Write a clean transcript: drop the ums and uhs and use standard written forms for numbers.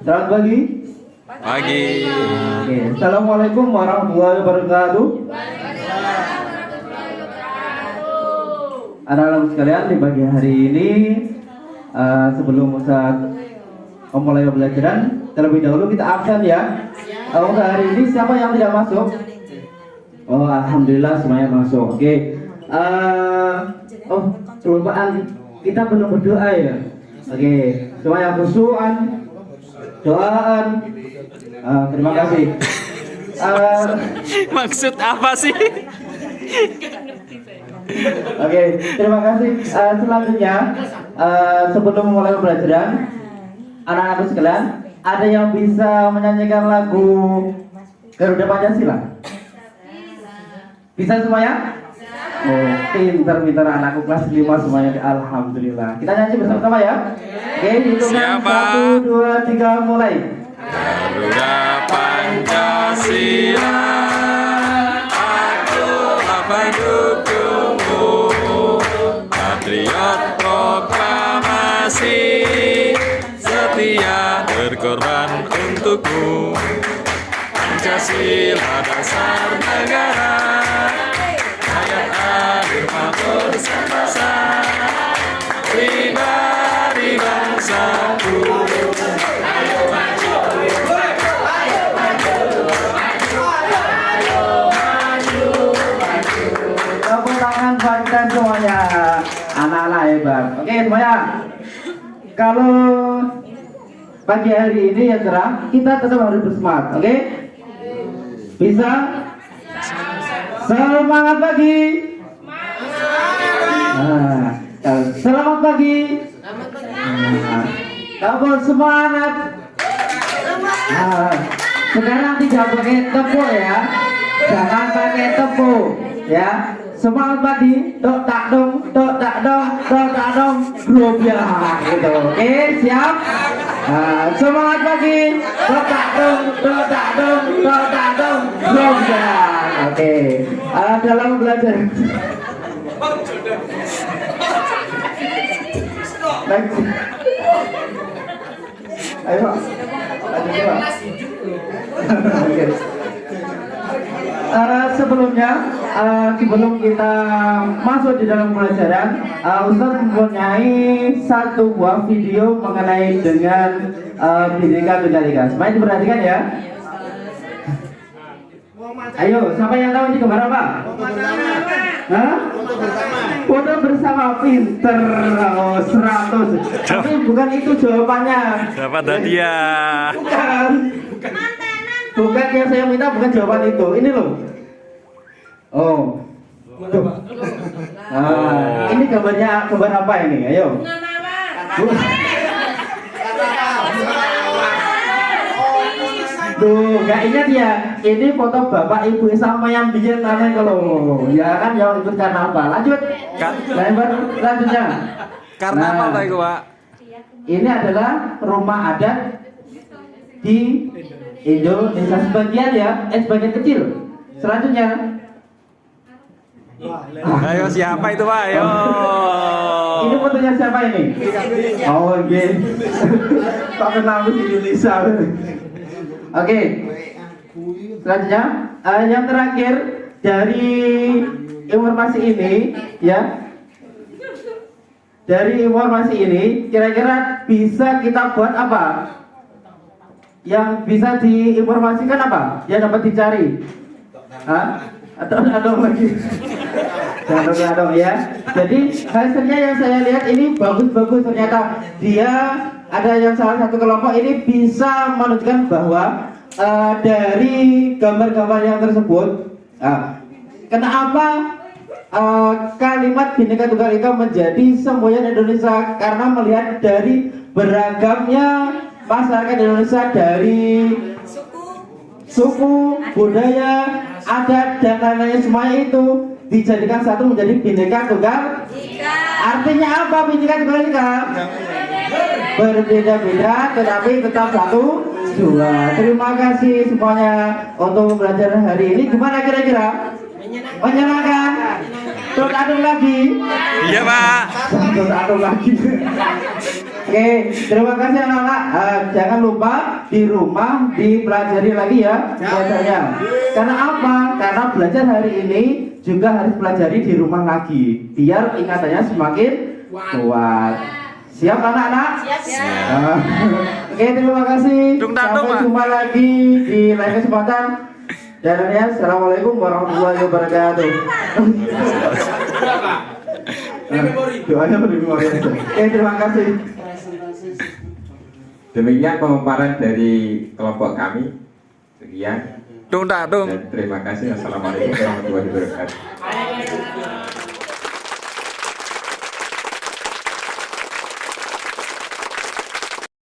Selamat pagi. Pagi. Oke. Assalamualaikum warahmatullahi wabarakatuh. Anak-anak sekalian, di pagi hari ini sebelum Ustaz memulai pembelajaran, terlebih dahulu kita absen ya. Untuk hari ini siapa yang tidak masuk? Oh, alhamdulillah semuanya masuk. Oke. Kelupaan kita belum berdoa ya. Oke. Semuanya khusyuan, doaan. Terima kasih. Maksud apa sih? Oke, terima kasih. Selanjutnya, sebelum memulai pembelajaran, anak-anak sekalian, ada yang bisa menyanyikan lagu Garuda Pancasila? Bisa semuanya? Oh, pintar-pintar anakku kelas 5 semuanya. Alhamdulillah. Kita nyanyi bersama-sama ya. Oke, hitungan 1, 2, 3, mulai. Garuda Pancasila, aku apa dukungmu, patriot proklamasi, setia berkorban untukmu. Pancasila dasar negara, rakyat adil makmur berbangsa, pribadi bangsaku. Tepuk tangan buatkan semuanya, anak-anak hebat. Oke semuanya, kalau pagi hari ini ya cerah, kita tetap harus bersemangat. Oke, bisa? Semangat pagi. Selamat pagi. Kamu semangat. Sekarang tidak pakai tepuk ya, jangan pakai tepuk ya. Semangat pagi, dok tak dong, dok tak dong, dok tak dong, grup ya gitu. Oke, siap? Semangat pagi, dok tak dong, dok tak dong, dok tak dong, grup ya. Oke, dalam belajar. Next. Ayo Pak, lanjut Pak. Oke. Sebelum kita masuk di dalam pelajaran, Ustaz mempunyai satu buah video mengenai dengan Bhinneka Tunggal Ika. Semuanya diperhatikan ya. Ayo, siapa yang tahu ini gambar apa? Hah? Foto bersama, pinter. 100. Tapi bukan itu jawabannya. Dapat hadiah. Bukan yang saya minta, bukan jawaban itu. Ini loh. Oh. Ini gambar apa ini? Ayo. Tuh, gak ingat ya? Ini foto bapak ibu sama yang bikin namanya kalau ya kan yang ikut karnaval. Lanjut. Lanjutnya. Karnaval itu, Pak. Ini adalah rumah adat di Indonesia sebagian ya, sebagian kecil. Selanjutnya. Ayo siapa itu, Pak? Ayo. Ini fotonya siapa ini? Oh, oke. Pak kenal di Indonesia. Oke. Selanjutnya, yang terakhir dari informasi ini ya. Dari informasi ini, kira-kira bisa kita buat apa? Yang bisa diinformasikan apa? Yang dapat dicari? Hah? Atau lagi? Jangan ya. Jadi hasilnya yang saya lihat ini bagus-bagus, ternyata dia ada yang salah satu kelompok ini bisa menunjukkan bahwa dari gambar-gambar yang tersebut, kenapa kalimat Bhinneka Tunggal Ika menjadi semboyan Indonesia, karena melihat dari beragamnya masyarakat Indonesia, dari suku, budaya, adat dan lain-lain, semuanya itu dijadikan satu menjadi Bhinneka Tunggal Ika. Artinya apa Bhinneka Tunggal Ika? Berbeda-beda tetapi tetap satu dua. Terima kasih semuanya untuk belajar hari ini. Gimana kira-kira? Menyenangkan? Terus aduk lagi? Iya, Pak. Terus aduk lagi. Oke, terima kasih anak-anak. Jangan lupa di rumah dipelajari lagi ya belajarnya. Karena apa? Karena belajar hari ini juga harus pelajari di rumah lagi, biar ingatannya semakin kuat. Siap anak-anak? Siap. Oke, terima kasih. Sampai jumpa lagi di lain kesempatan. Dan ya, assalamualaikum warahmatullahi wabarakatuh. Doanya memori. Oke, terima kasih. Demikian pemaparan dari kelompok kami. Sekian. Tung tak tung. Dan terima kasih. Assalamualaikum warahmatullahi wabarakatuh.